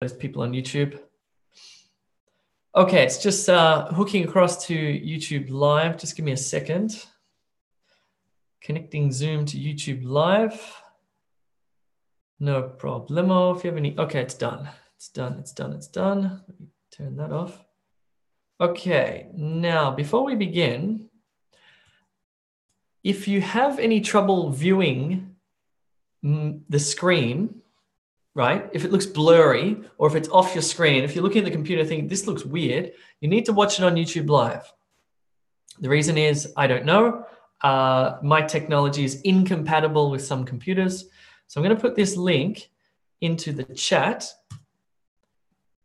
those people on YouTube. Okay, it's just hooking across to YouTube Live. Just give me a second. Connecting Zoom to YouTube Live. No problemo. If you have any, okay, it's done. It's done, it's done, it's done. Let me turn that off. Okay, now before we begin, if you have any trouble viewing the screen, right? If it looks blurry or if it's off your screen, if you're looking at the computer thinking this looks weird, you need to watch it on YouTube Live. The reason is, I don't know. My technology is incompatible with some computers. So I'm going to put this link into the chat.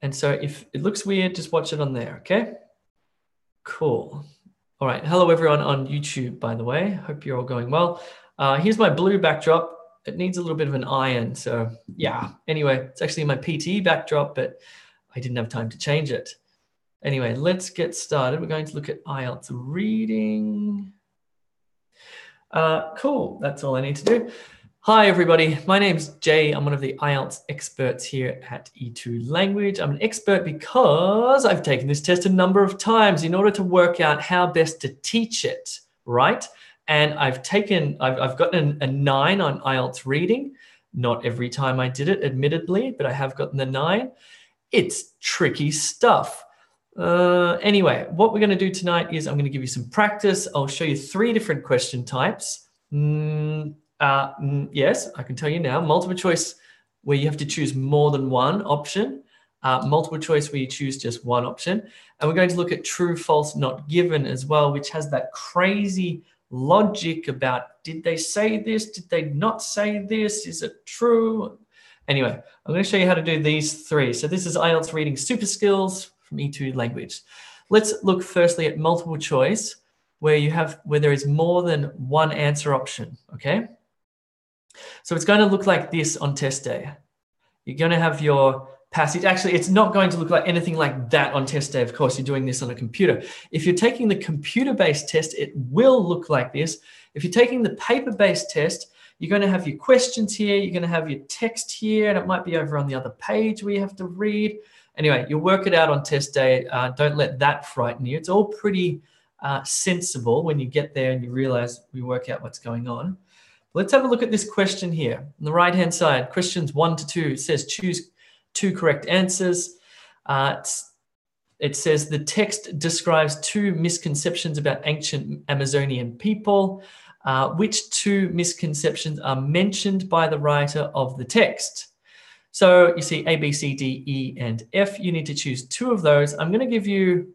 And so if it looks weird, just watch it on there, okay? Cool. All right. Hello, everyone on YouTube, by the way. Hope you're all going well. Here's my blue backdrop. It needs a little bit of an iron. So yeah, anyway, it's actually my PT backdrop, but I didn't have time to change it. Anyway, let's get started. We're going to look at IELTS reading. Cool, that's all I need to do. Hi, everybody. My name's Jay. I'm one of the IELTS experts here at E2 Language. I'm an expert because I've taken this test a number of times in order to work out how best to teach it, right? And I've gotten a 9 on IELTS reading. Not every time I did it, admittedly, but I have gotten the 9. It's tricky stuff. Anyway, what we're going to do tonight is I'm going to give you some practice. I'll show you 3 different question types. Yes, I can tell you now. Multiple choice where you have to choose more than one option. Multiple choice where you choose just one option. And we're going to look at true, false, not given as well, which has that crazy logic about, did they say this? Did they not say this? Is it true? Anyway, I'm going to show you how to do these 3. So this is IELTS Reading Super Skills from E2 Language. Let's look firstly at multiple choice where there is more than one answer option, okay? So it's going to look like this on test day. You're going to have your passage. Actually, it's not going to look like anything like that on test day. Of course, you're doing this on a computer. If you're taking the computer-based test, it will look like this. If you're taking the paper-based test, you're going to have your questions here. You're going to have your text here, and it might be over on the other page where you have to read. Anyway, you'll work it out on test day. Don't let that frighten you. It's all pretty sensible when you get there and you realize we work out what's going on. Let's have a look at this question here. On the right-hand side, questions 1 to 2, it says choose 2 correct answers. It says the text describes 2 misconceptions about ancient Amazonian people. Which 2 misconceptions are mentioned by the writer of the text? So you see A, B, C, D, E, and F. You need to choose 2 of those. I'm going to give you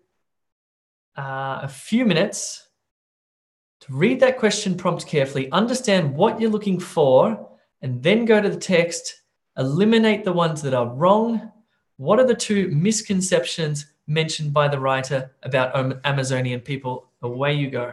a few minutes to read that question prompt carefully, understand what you're looking for, and then go to the text, eliminate the ones that are wrong. What are the 2 misconceptions mentioned by the writer about Amazonian people? Away you go.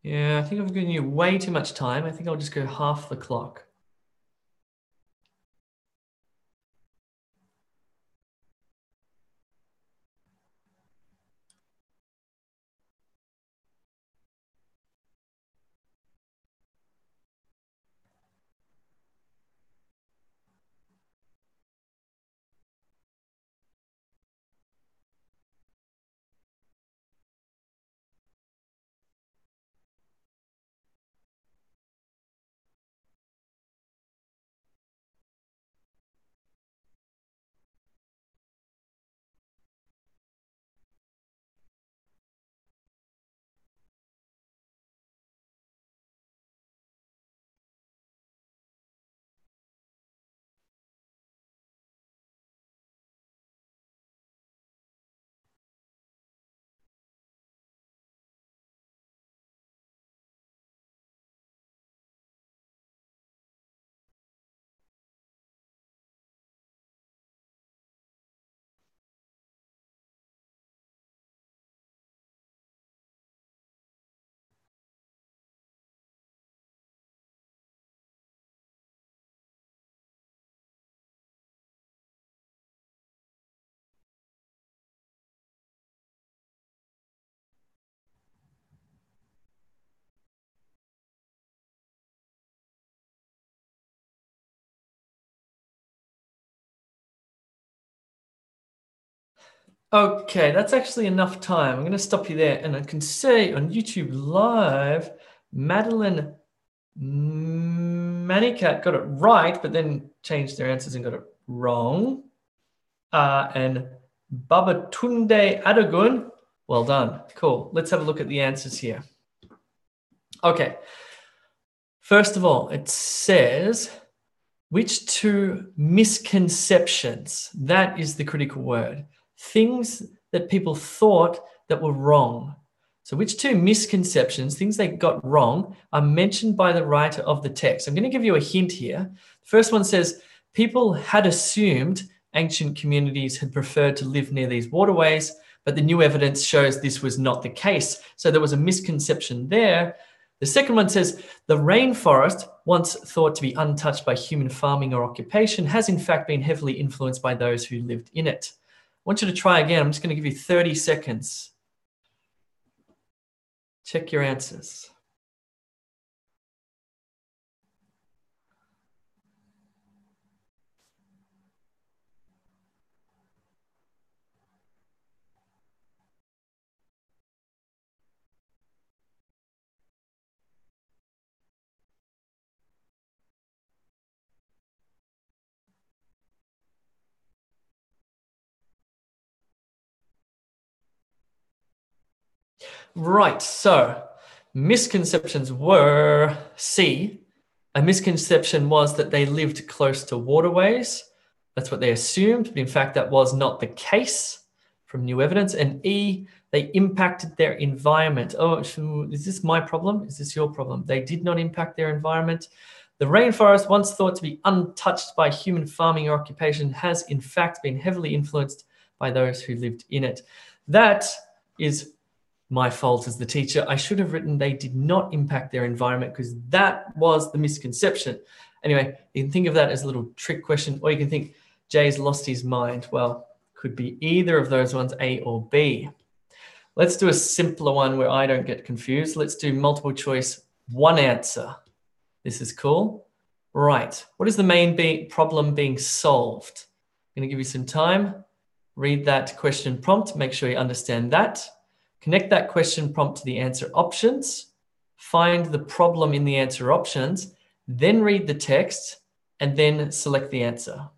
Yeah, I think I've given you way too much time. I think I'll just go half the clock. Okay, that's actually enough time. I'm going to stop you there. And I can say on YouTube Live, Madeline Manicat got it right, but then changed their answers and got it wrong. And Babatunde Adagun, well done. Cool. Let's have a look at the answers here. Okay. First of all, it says, which two misconceptions? That is the critical word. Things that people thought that were wrong. So which two misconceptions, things they got wrong, are mentioned by the writer of the text? I'm going to give you a hint here. The first one says, people had assumed ancient communities had preferred to live near these waterways, but the new evidence shows this was not the case. So there was a misconception there. The second one says, the rainforest, once thought to be untouched by human farming or occupation, has in fact been heavily influenced by those who lived in it. I want you to try again. I'm just going to give you 30 seconds. Check your answers. Right, so misconceptions were C. A misconception was that they lived close to waterways. That's what they assumed, but in fact, that was not the case from new evidence. And E, they impacted their environment. Oh, is this my problem? Is this your problem? They did not impact their environment. The rainforest, once thought to be untouched by human farming or occupation, has in fact been heavily influenced by those who lived in it. That is my fault as the teacher. I should have written they did not impact their environment because that was the misconception. Anyway, you can think of that as a little trick question, or you can think Jay's lost his mind. Well, could be either of those ones, A or B. Let's do a simpler one where I don't get confused. Let's do multiple choice, one answer. This is cool. Right. What is the main problem being solved? I'm going to give you some time. Read that question prompt. Make sure you understand that. Connect that question prompt to the answer options. Find the problem in the answer options. Then read the text and then select the answer.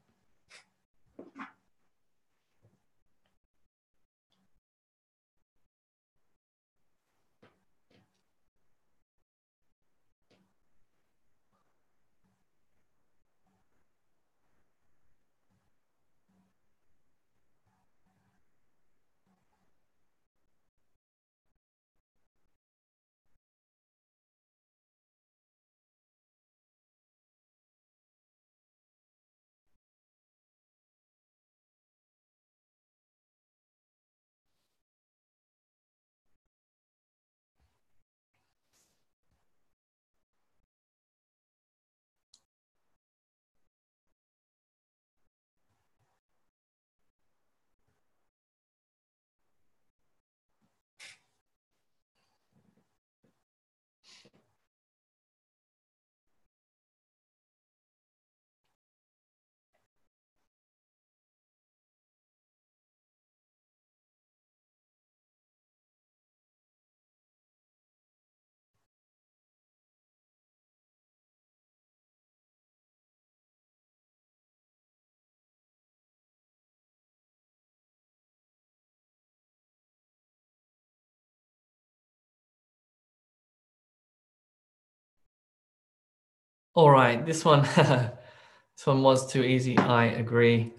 All right, this one, this one was too easy, I agree.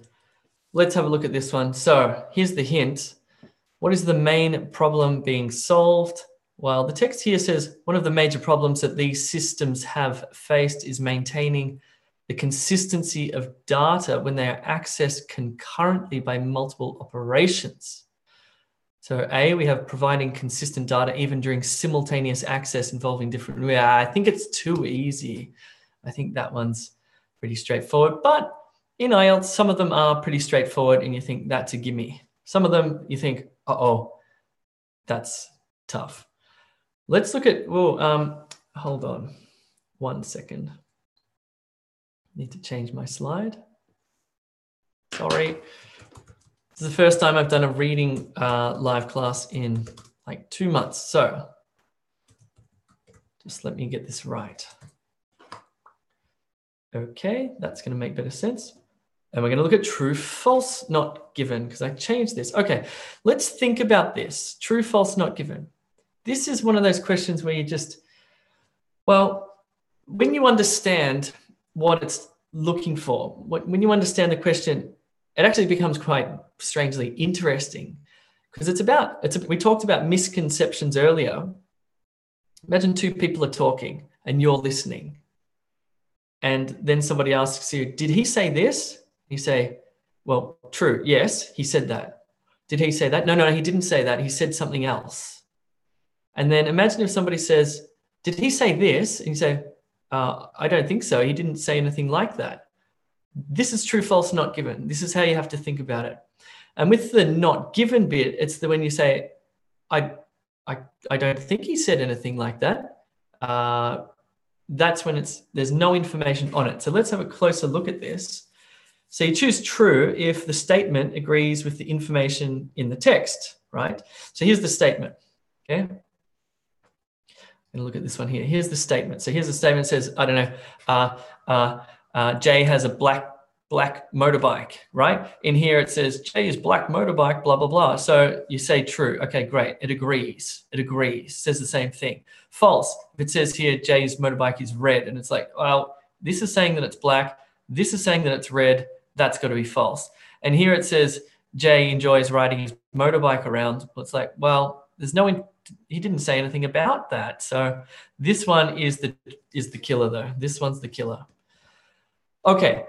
Let's have a look at this one. So here's the hint. What is the main problem being solved? Well, the text here says one of the major problems that these systems have faced is maintaining the consistency of data when they are accessed concurrently by multiple operations. So A, we have providing consistent data even during simultaneous access involving different, I think it's too easy. I think that one's pretty straightforward, but in IELTS, some of them are pretty straightforward and you think that's a gimme. Some of them you think, uh-oh, that's tough. Let's look at, well, hold on 1 second. Need to change my slide. Sorry. This is the first time I've done a reading live class in like 2 months. So just let me get this right. Okay, that's going to make better sense. And we're going to look at true, false, not given, because I changed this. Okay, let's think about this. True, false, not given. This is one of those questions where you just, well, when you understand what it's looking for, when you understand the question, it actually becomes quite strangely interesting, because we talked about misconceptions earlier. Imagine two people are talking and you're listening. And then somebody asks you, did he say this? You say, well, true. Yes, he said that. Did he say that? No, he didn't say that. He said something else. And then imagine if somebody says, did he say this? And you say, I don't think so. He didn't say anything like that. This is true, false, not given. This is how you have to think about it. And with the not given bit, it's when you say, I don't think he said anything like that. That's when there's no information on it. So let's have a closer look at this. So you choose true if the statement agrees with the information in the text, right? So here's the statement, okay? I'm gonna look at this one here. Here's the statement. So here's the statement. It says, I don't know, Jay has a black motorbike, right? In here it says Jay is black motorbike, blah, blah, blah. So you say true. Okay, great. It agrees. It agrees. Says the same thing. False. If it says here Jay's motorbike is red, and it's like, well, this is saying that it's black. This is saying that it's red. That's got to be false. And here it says Jay enjoys riding his motorbike around. Well, it's like, well, he didn't say anything about that. So this one is the killer though. This one's the killer. Okay.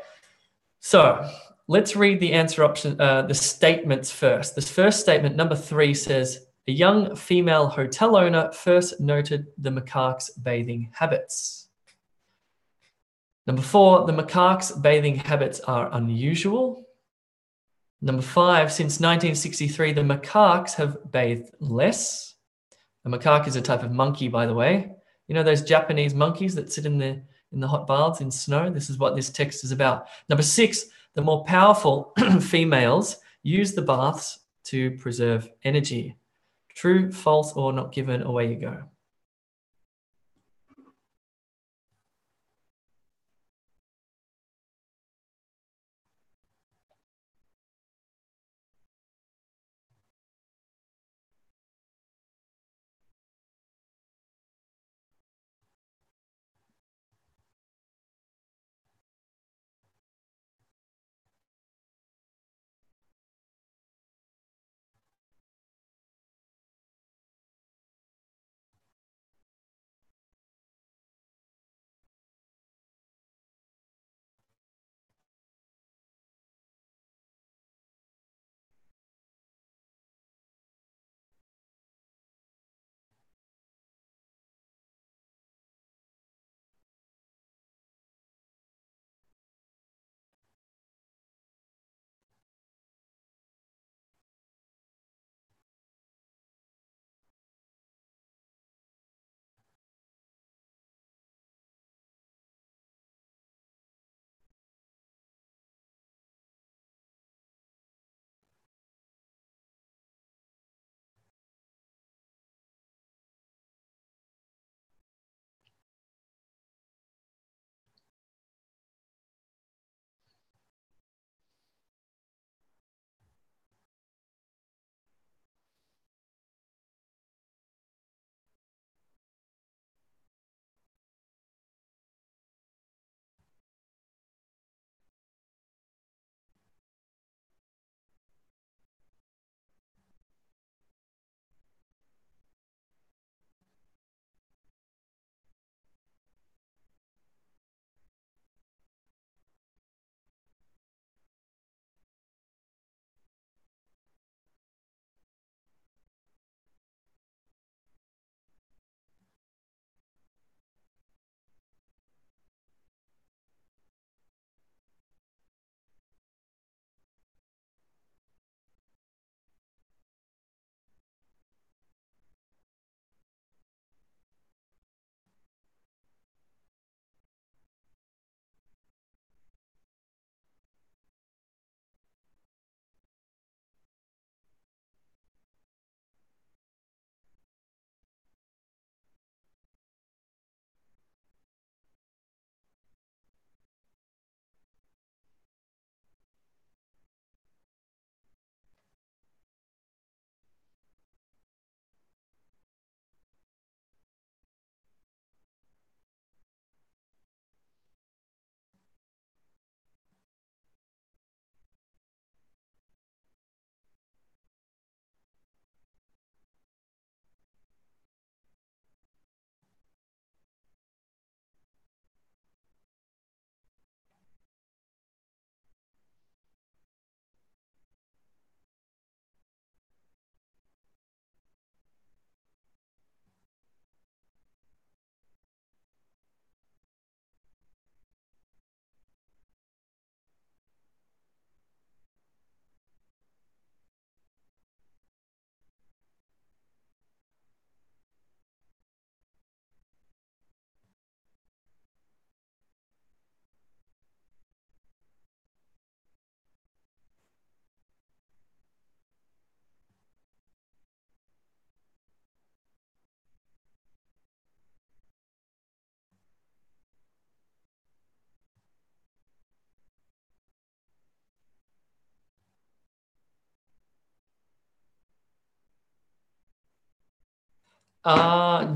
So let's read the answer option, the statements first. This first statement, number 3, says, a young female hotel owner first noted the macaque's bathing habits. Number 4, the macaque's bathing habits are unusual. Number 5, since 1963, the macaques have bathed less. A macaque is a type of monkey, by the way. You know those Japanese monkeys that sit in the hot baths in snow? This is what this text is about. Number 6, the more powerful females use the baths to preserve energy. True, false, or not given, away you go.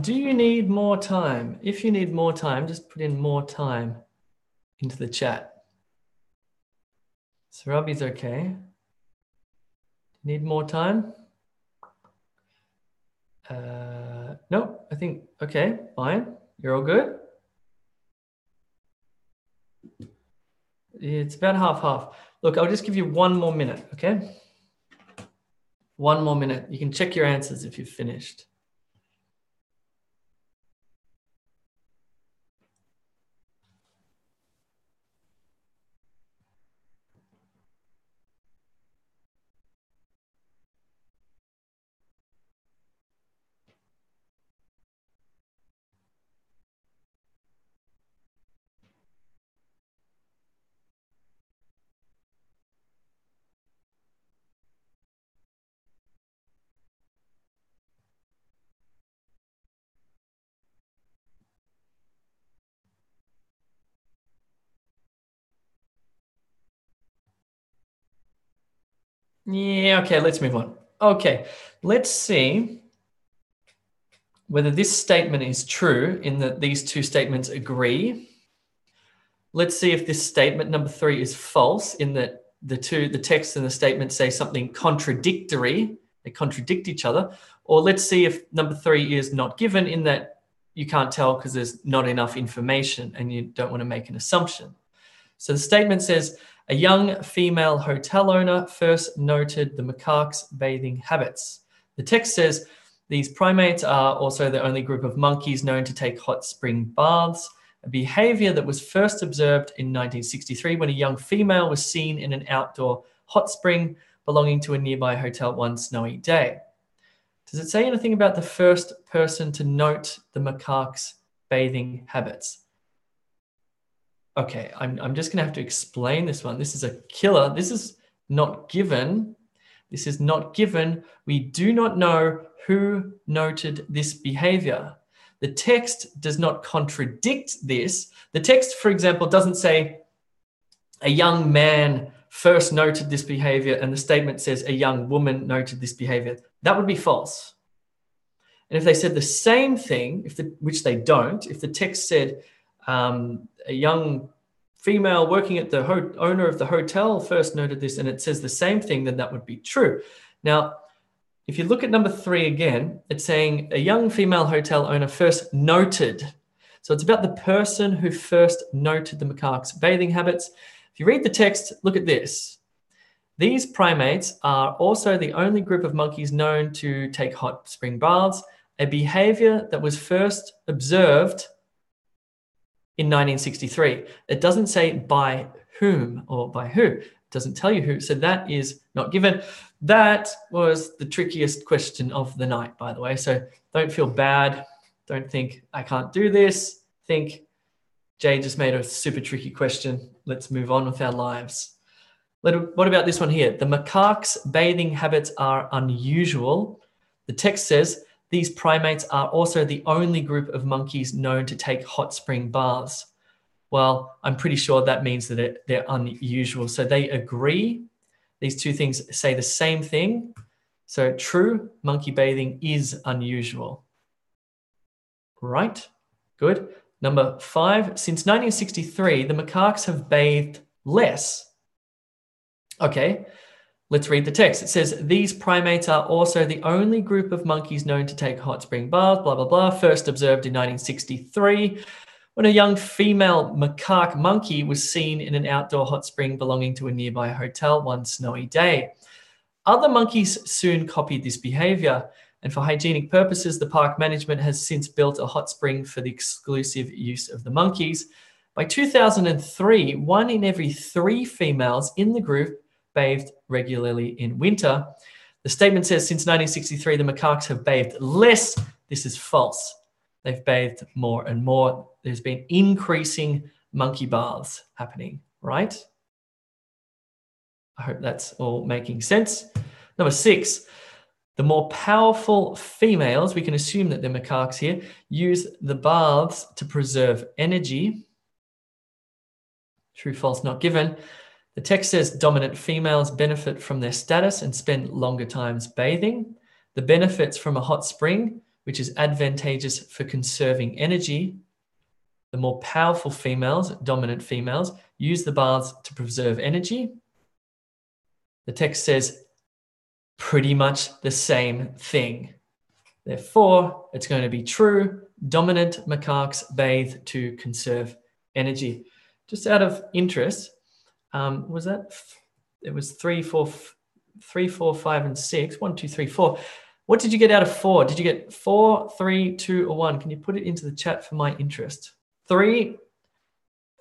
Do you need more time? If you need more time, just put in more time into the chat. Sarabi's okay. Need more time? No, I think, okay, fine. You're all good? It's about half. Look, I'll just give you 1 more minute, okay? 1 more minute. You can check your answers if you've finished. Yeah, okay, let's move on. Okay, let's see whether this statement is true in that these two statements agree. Let's see if this statement number 3 is false in that the text and the statement say something contradictory. They contradict each other. Or let's see if number 3 is not given in that you can't tell because there's not enough information and you don't want to make an assumption. So the statement says, a young female hotel owner first noted the macaques' bathing habits. The text says, these primates are also the only group of monkeys known to take hot spring baths, a behavior that was first observed in 1963 when a young female was seen in an outdoor hot spring belonging to a nearby hotel one snowy day. Does it say anything about the first person to note the macaques' bathing habits? Okay, I'm just going to have to explain this one. This is a killer. This is not given. This is not given. We do not know who noted this behavior. The text does not contradict this. The text, for example, doesn't say a young man first noted this behavior and the statement says a young woman noted this behavior. That would be false. And if they said the same thing, which they don't, if the text said a young female working at the owner of the hotel first noted this and it says the same thing, then that would be true. Now, if you look at number 3 again, it's saying a young female hotel owner first noted. So it's about the person who first noted the macaques' bathing habits. If you read the text, look at this. These primates are also the only group of monkeys known to take hot spring baths, a behavior that was first observed in 1963. It doesn't say by whom or by who. It doesn't tell you who. So that is not given. That was the trickiest question of the night, by the way. So don't feel bad. Don't think I can't do this. Think Jay just made a super tricky question. Let's move on with our lives. What about this one here? The macaques' bathing habits are unusual. The text says These primates are also the only group of monkeys known to take hot spring baths. Well, I'm pretty sure that means that they're unusual. So they agree. These two things say the same thing. So true, monkey bathing is unusual. Right, good. Number 5, since 1963, the macaques have bathed less. Okay, let's read the text. It says, these primates are also the only group of monkeys known to take hot spring baths, blah, blah, blah, first observed in 1963, when a young female macaque monkey was seen in an outdoor hot spring belonging to a nearby hotel one snowy day. Other monkeys soon copied this behavior, and for hygienic purposes, the park management has since built a hot spring for the exclusive use of the monkeys. By 2003, 1 in every 3 females in the group bathed regularly in winter. The statement says since 1963, the macaques have bathed less. This is false. They've bathed more and more. There's been increasing monkey baths happening, right? I hope that's all making sense. Number 6, the more powerful females, we can assume that they're macaques here, use the baths to preserve energy. True, false, not given. The text says dominant females benefit from their status and spend longer times bathing. The benefits from a hot spring, which is advantageous for conserving energy. The more powerful females, dominant females, use the baths to preserve energy. The text says pretty much the same thing. Therefore, it's going to be true. Dominant macaques bathe to conserve energy. Just out of interest, was that? It was 3, 4, 5, and 6. 1, 2, 3, 4. What did you get out of 4? Did you get 4, 3, 2, or 1? Can you put it into the chat for my interest? 3,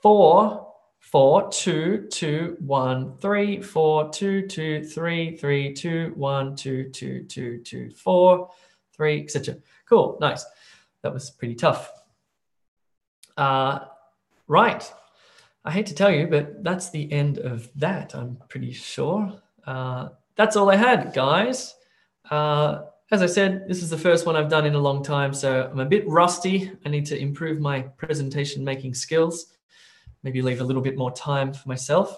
4, 4, 2, 2, 1, 3, 4, 2, 2, 3, 3, 2, 1, 2, 2, 2, 2, 4, 3, etc. Cool, nice. That was pretty tough. Right. I hate to tell you, but that's the end of that, I'm pretty sure. That's all I had, guys. As I said, this is the first one I've done in a long time, so I'm a bit rusty. I need to improve my presentation making skills. Maybe leave a little bit more time for myself.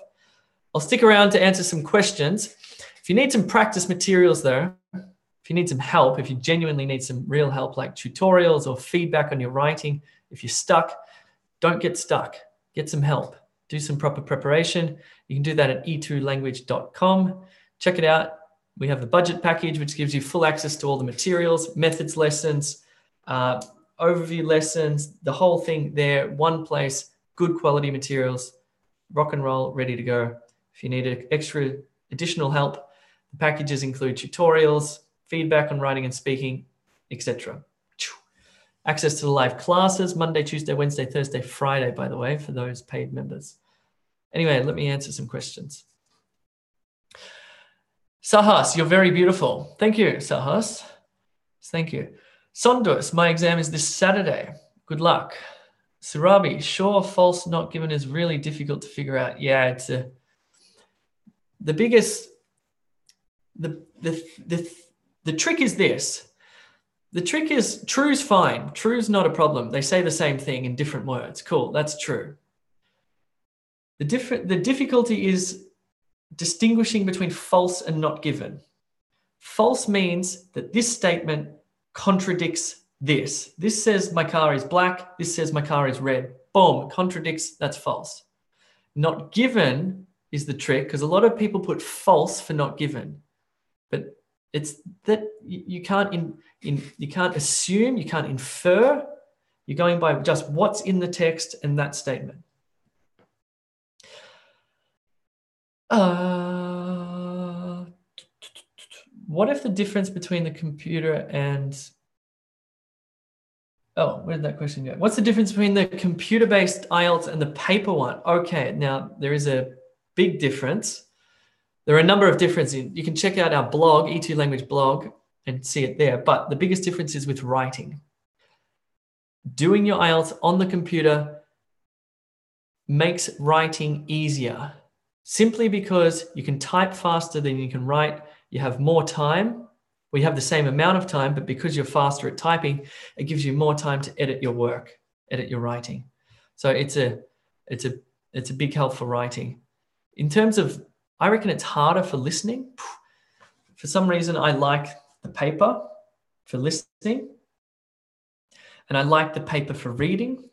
I'll stick around to answer some questions. If you need some practice materials though, if you need some help, if you genuinely need some real help like tutorials or feedback on your writing, if you're stuck, don't get stuck. Get some help. Do some proper preparation. You can do that at e2language.com. Check it out. We have the budget package, which gives you full access to all the materials, methods lessons, overview lessons, the whole thing there, one place, good quality materials, rock and roll, ready to go. If you need extra additional help, the packages include tutorials, feedback on writing and speaking, etc. Access to the live classes, Monday, Tuesday, Wednesday, Thursday, Friday, by the way, for those paid members. Anyway, let me answer some questions. Sahas, you're very beautiful. Thank you, Sahas. Thank you. Sondus, my exam is this Saturday. Good luck. Surabi, sure, false, not given is really difficult to figure out. Yeah, it's the biggest, the trick is this. The trick is true's fine. True's not a problem. They say the same thing in different words. Cool, that's true. The difficulty is distinguishing between false and not given. False means that this statement contradicts this. This says my car is black. This says my car is red. Boom, contradicts, that's false. Not given is the trick because a lot of people put false for not given. But it's that you can't you can't assume, you can't infer. You're going by just what's in the text and that statement. What if the difference between the computer and... Oh, where did that question go? What's the difference between the computer-based IELTS and the paper one? Okay, now there is a big difference. There are a number of differences. You can check out our blog, E2 Language blog, and see it there. But the biggest difference is with writing. Doing your IELTS on the computer makes writing easier, simply because you can type faster than you can write. You have more time. We have the same amount of time, but because you're faster at typing, it gives you more time to edit your work, edit your writing. So it's a big help for writing. In terms of, I reckon it's harder for listening. For some reason, I like the paper for listening, and I like the paper for reading.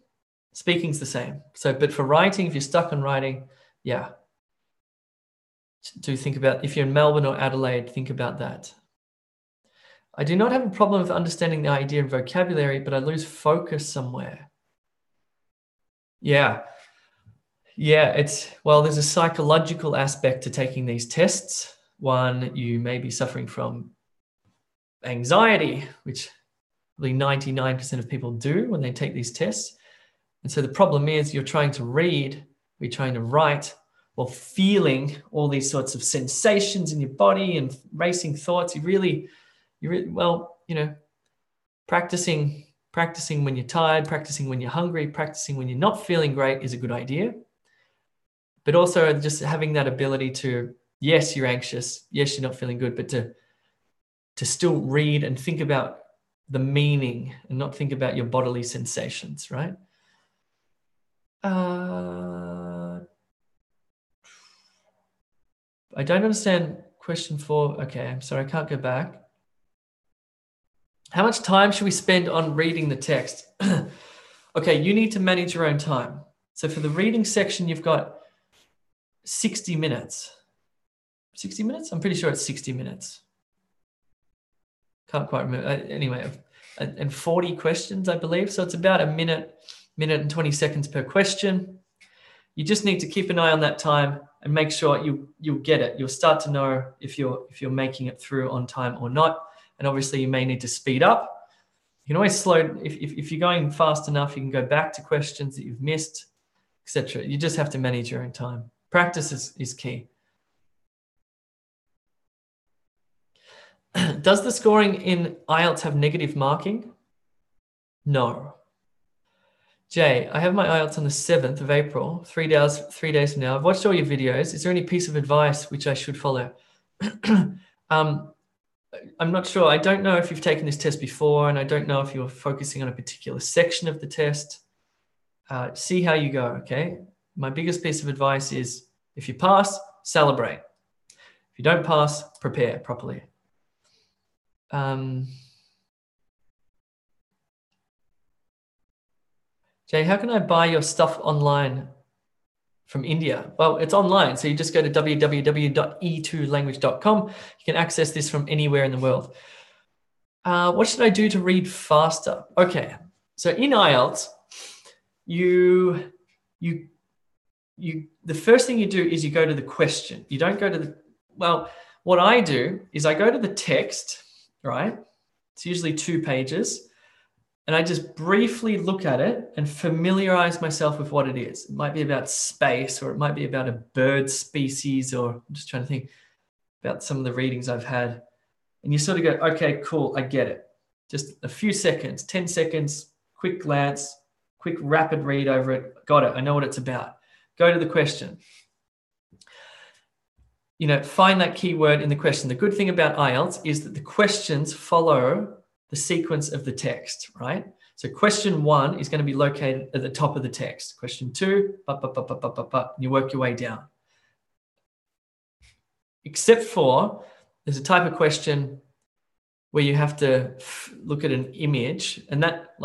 Speaking's the same. So, but for writing, if you're stuck on writing, yeah. Do think about, if you're in Melbourne or Adelaide, think about that. I do not have a problem with understanding the idea and vocabulary, but I lose focus somewhere. Yeah. Yeah, well, there's a psychological aspect to taking these tests. One, you may be suffering from anxiety, which really 99% of people do when they take these tests. And so the problem is you're trying to read, you're trying to write, while feeling all these sorts of sensations in your body and racing thoughts. Well, practicing when you're tired, practicing when you're hungry, practicing when you're not feeling great is a good idea. But also just having that ability to, yes, you're anxious, yes, you're not feeling good, but to still read and think about the meaning and not think about your bodily sensations, right? I don't understand question 4. Okay, I'm sorry, I can't go back. How much time should we spend on reading the text? Okay, you need to manage your own time. So for the reading section, you've got 60 minutes. 60 minutes? I'm pretty sure it's 60 minutes. Can't quite remember. Anyway, and 40 questions, I believe. So it's about a minute and 20 seconds per question. You just need to keep an eye on that time and make sure you'll get it. You'll start to know if you're making it through on time or not. And obviously you may need to speed up. You can always slow, if you're going fast enough, you can go back to questions that you've missed, etc. You just have to manage your own time. Practice is key. Does the scoring in IELTS have negative marking? No. Jay, I have my IELTS on the 7th of April, 3 days from now. I've watched all your videos. Is there any piece of advice which I should follow? I'm not sure. I don't know if you've taken this test before, and I don't know if you're focusing on a particular section of the test. See how you go, okay? My biggest piece of advice is, if you pass, celebrate. If you don't pass, prepare properly. Jay, how can I buy your stuff online from India? Well, it's online. So you just go to www.e2language.com. You can access this from anywhere in the world. What should I do to read faster? Okay. So in IELTS, the first thing you do is you go to the question. You don't go to what I do is I go to the text, right? It's usually 2 pages. And I just briefly look at it and familiarize myself with what it is. It might be about space, or it might be about a bird species, or I'm just trying to think about some of the readings I've had. And you sort of go, okay, cool, I get it. Just a few seconds, 10 seconds, quick glance, quick rapid read over it. Got it, I know what it's about. Go to the question. Find that keyword in the question. The good thing about IELTS is that the questions follow the sequence of the text, right? So question 1 is going to be located at the top of the text. Question 2, and you work your way down. Except for, there's a type of question where you have to look at an image, and that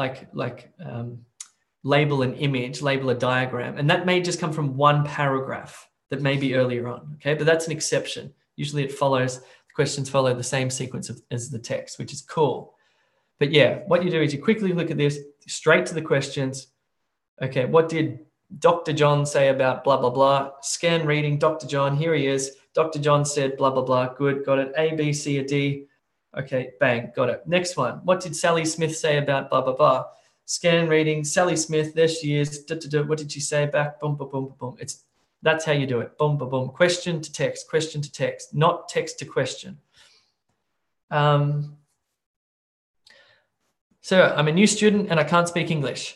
label an image, label a diagram, and that may just come from one paragraph that may be earlier on, okay? But that's an exception. Usually the questions follow the same sequence as the text, which is cool. But yeah, what you do is you quickly look at this, straight to the questions. Okay, what did Dr. John say about blah, blah, blah? Scan reading, Dr. John, here he is. Dr. John said blah, blah, blah. Good, got it. A, B, C, or D. Okay, bang, got it. Next one. What did Sally Smith say about blah, blah, blah? Scan reading, Sally Smith, there she is. What did she say back? Boom, boom, boom, boom. That's how you do it. Boom, boom, boom. Question to text, not text to question. So I'm a new student and I can't speak English.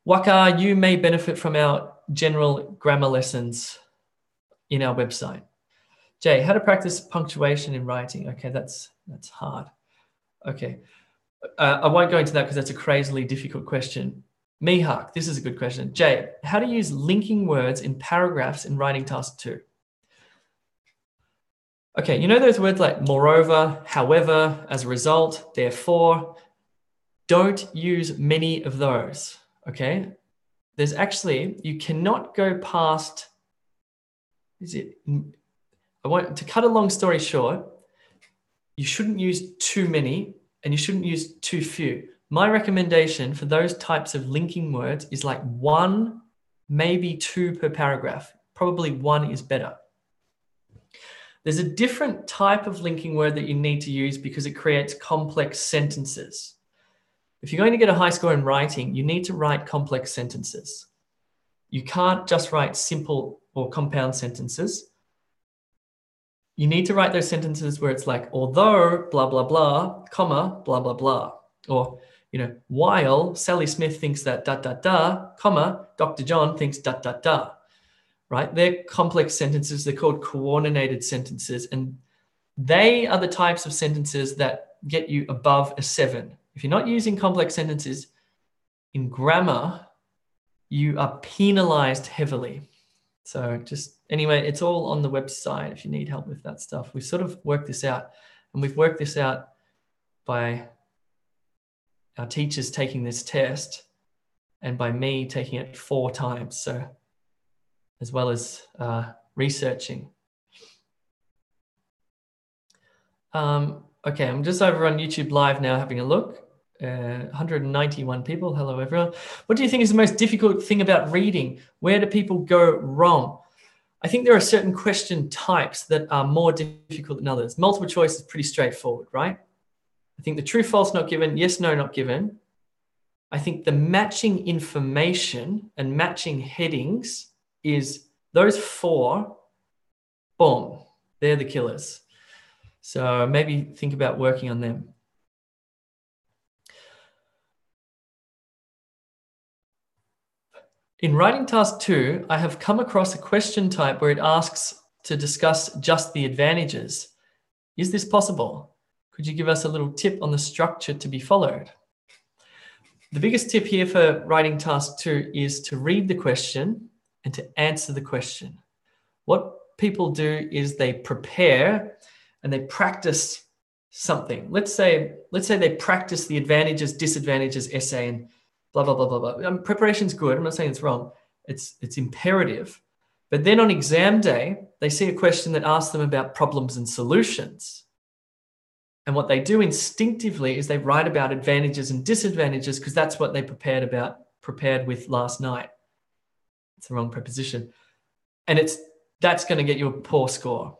Waka, you may benefit from our general grammar lessons in our website. Jay, how to practice punctuation in writing? Okay, that's hard. Okay. I won't go into that because that's a crazily difficult question. Mihak, this is a good question. Jay, how to use linking words in paragraphs in writing task 2? Okay, you know those words like moreover, however, as a result, therefore? Don't use many of those, okay? There's actually, you cannot go past, to cut a long story short, you shouldn't use too many and you shouldn't use too few. My recommendation for those types of linking words is like 1, maybe 2 per paragraph. Probably 1 is better. There's a different type of linking word that you need to use because it creates complex sentences. If you're going to get a high score in writing, you need to write complex sentences. You can't just write simple or compound sentences. You need to write those sentences where it's like, although, blah, blah, blah, comma, blah, blah, blah. Or, while Sally Smith thinks that, da, da, da, comma, Dr. John thinks da, da, da, right? They're complex sentences. They're called coordinated sentences. And they are the types of sentences that get you above a 7. If you're not using complex sentences in grammar, you are penalized heavily. So anyway, it's all on the website if you need help with that stuff. We've sort of worked this out, and we've worked this out by our teachers taking this test and by me taking it 4 times. So as well as researching. Okay, I'm just over on YouTube Live now having a look. 191 people. Hello, everyone. What do you think is the most difficult thing about reading? Where do people go wrong? I think there are certain question types that are more difficult than others. Multiple choice is pretty straightforward, right? I think the true, false, not given, yes, no, not given. I think the matching information and matching headings is those 4, boom, they're the killers. So maybe think about working on them. In writing task 2, I have come across a question type where it asks to discuss just the advantages. Is this possible? Could you give us a little tip on the structure to be followed? The biggest tip here for writing task 2 is to read the question and to answer the question. What people do is they prepare and they practice something. Let's say they practice the advantages, disadvantages essay and blah, blah, blah, blah, blah. Preparation's good. I'm not saying it's wrong. It's imperative. But then on exam day, they see a question that asks them about problems and solutions. And what they do instinctively is they write about advantages and disadvantages because that's what they prepared with last night. It's the wrong preposition. And that's going to get you a poor score.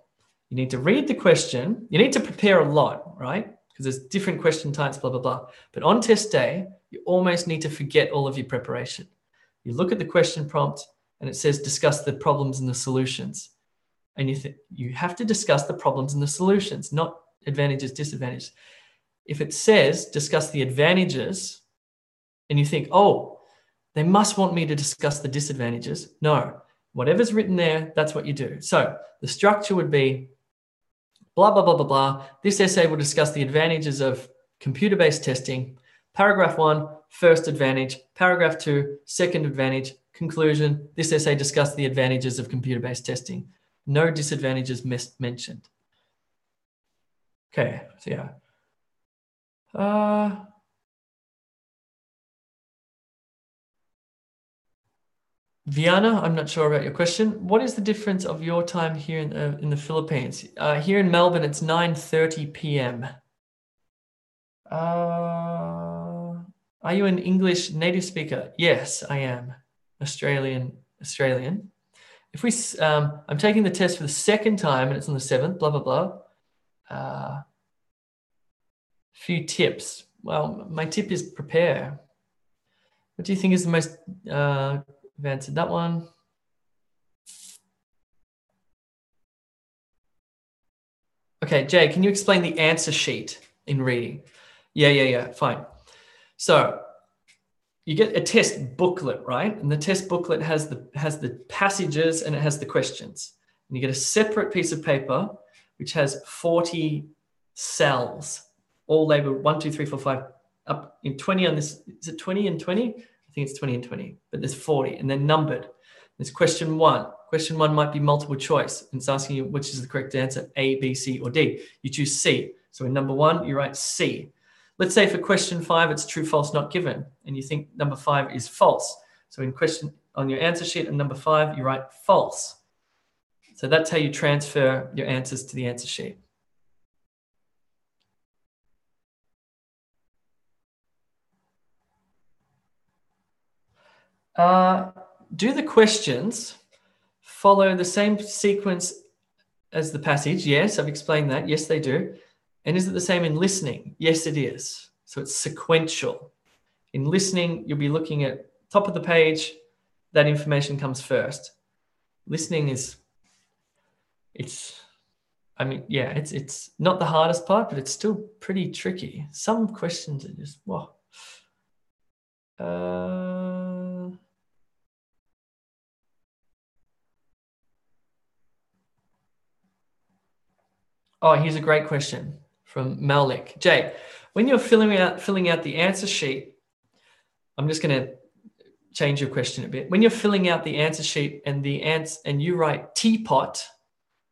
You need to read the question. You need to prepare a lot, right? Because there's different question types, blah, blah, blah. But on test day, you almost need to forget all of your preparation. You look at the question prompt and it says, discuss the problems and the solutions. And you have to discuss the problems and the solutions, not advantages, disadvantages. If it says, discuss the advantages, and you think, oh, they must want me to discuss the disadvantages. No, whatever's written there, that's what you do. So the structure would be, blah, blah, blah, blah, blah. This essay will discuss the advantages of computer-based testing. Paragraph 1, first advantage. Paragraph 2, second advantage. Conclusion, this essay discussed the advantages of computer-based testing. No disadvantages mentioned. Okay, so yeah. Viana, I'm not sure about your question. What is the difference of your time here in the Philippines? Here in Melbourne, it's 9:30 p.m. Are you an English native speaker? Yes, I am. Australian. If I'm taking the test for the second time and it's on the 7th, blah, blah, blah. Few tips. Well, my tip is prepare. What do you think is the most, I've answered that one. Okay, Jay, can you explain the answer sheet in reading? Yeah, fine. So you get a test booklet, right? And the test booklet has the passages and it has the questions. And you get a separate piece of paper which has 40 cells. all labeled 1, 2, 3, 4, 5, up in 20 on this. Is it 20 and 20? I think it's 20 and 20, but there's 40 and they're numbered. There's question 1. Question 1 might be multiple choice. And it's asking you which is the correct answer, A, B, C, or D. You choose C. So in number 1, you write C. Let's say for question 5, it's true, false, not given. And you think number 5 is false. So in question on your answer sheet and number 5, you write false. So that's how you transfer your answers to the answer sheet. Do the questions follow the same sequence as the passage? Yes, I've explained that. Yes, they do. And is it the same in listening? Yes, it is. So it's sequential. In listening, you'll be looking at top of the page. That information comes first. Listening is, it's not the hardest part, but it's still pretty tricky. Some questions are just, whoa. Oh, here's a great question from Malik. Jay, when you're filling out the answer sheet, I'm just going to change your question a bit. When you're filling out the answer sheet and you write teapot,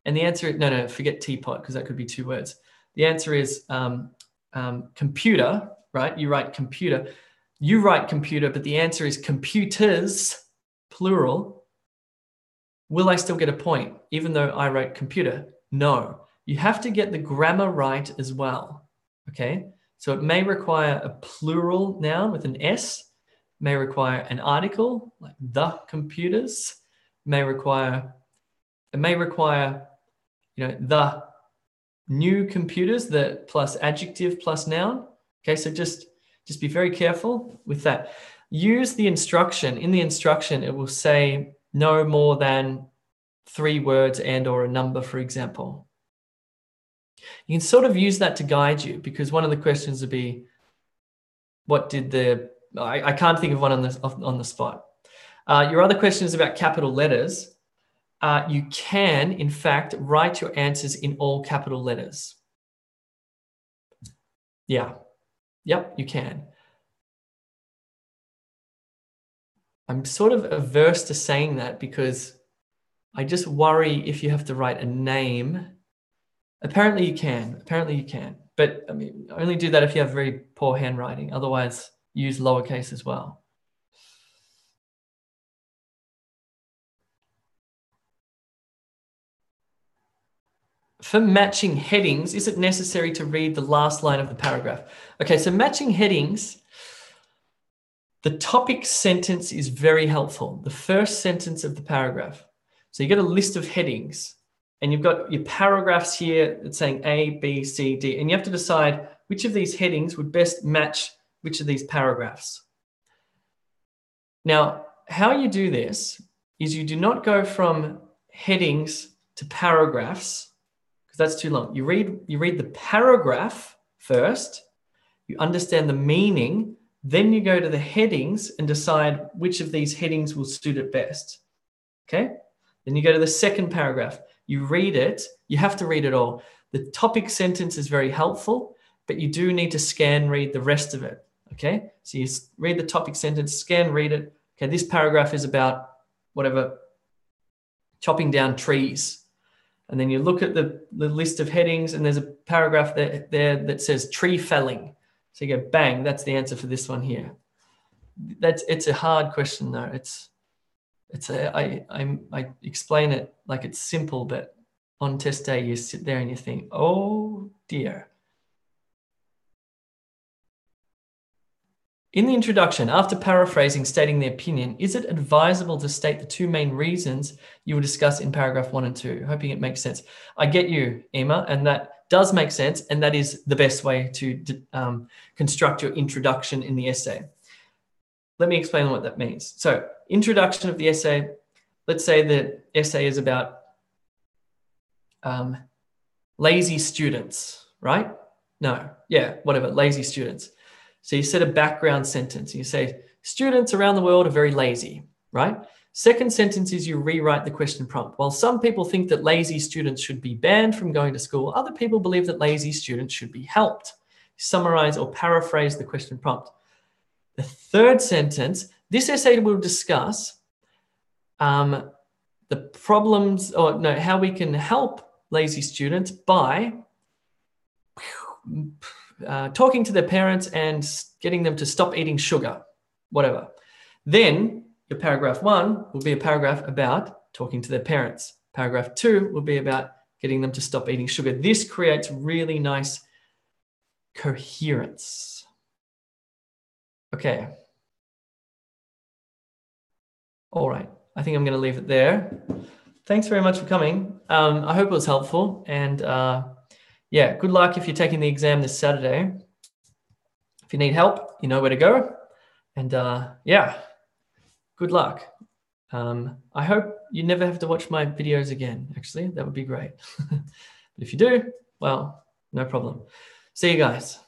and the answer is, no, forget teapot because that could be 2 words. The answer is computer, right? You write computer. You write computer, but the answer is computers, plural. Will I still get a point, even though I wrote computer? No. You have to get the grammar right as well, okay? So it may require a plural noun with an S, may require an article, like the computers, may require, the new computers, the plus adjective plus noun. Okay, so just be very careful with that. Use the instruction. In the instruction, it will say no more than 3 words and or a number, for example. You can sort of use that to guide you because one of the questions would be, what did I can't think of one on the spot. Your other question is about capital letters. You can, in fact, write your answers in all capital letters. Yeah. Yep, you can. I'm sort of averse to saying that because I just worry if you have to write a name. Apparently you can. But I mean, only do that if you have very poor handwriting. Otherwise, use lowercase as well. For matching headings, is it necessary to read the last line of the paragraph? Okay, so matching headings, the topic sentence is very helpful. The first sentence of the paragraph. So you get a list of headings and you've got your paragraphs here that's saying A, B, C, D, and you have to decide which of these headings would best match which of these paragraphs. Now, how you do this is you do not go from headings to paragraphs, because that's too long. You read the paragraph first, you understand the meaning, then you go to the headings and decide which of these headings will suit it best. Okay? Then you go to the second paragraph. You read it. You have to read it all. The topic sentence is very helpful, but you do need to scan read the rest of it. Okay? So you read the topic sentence, scan read it. Okay, this paragraph is about whatever, chopping down trees. And then you look at the list of headings and there's a paragraph there that says tree felling. So you go, bang, that's the answer for this one here. It's a hard question though. I explain it like it's simple, but on test day you sit there and you think, oh dear. In the introduction, after paraphrasing, stating the opinion, is it advisable to state the 2 main reasons you will discuss in paragraph 1 and 2? Hoping it makes sense. I get you, Emma, and that does make sense, and that is the best way to construct your introduction in the essay. Let me explain what that means. So, introduction of the essay, let's say the essay is about lazy students, right? No, yeah, whatever, lazy students. So you set a background sentence. You say, students around the world are very lazy, right? Second sentence is you rewrite the question prompt. While some people think that lazy students should be banned from going to school, other people believe that lazy students should be helped. summarize or paraphrase the question prompt. The third sentence, this essay will discuss the problems, or no, how we can help lazy students by talking to their parents and getting them to stop eating sugar, whatever. Then your paragraph 1 will be a paragraph about talking to their parents. Paragraph 2 will be about getting them to stop eating sugar. This creates really nice coherence. Okay. All right. I think I'm going to leave it there. Thanks very much for coming. I hope it was helpful. And yeah, good luck if you're taking the exam this Saturday. If you need help, you know where to go. And yeah, good luck. I hope you never have to watch my videos again, actually. That would be great. But if you do, well, no problem. See you guys.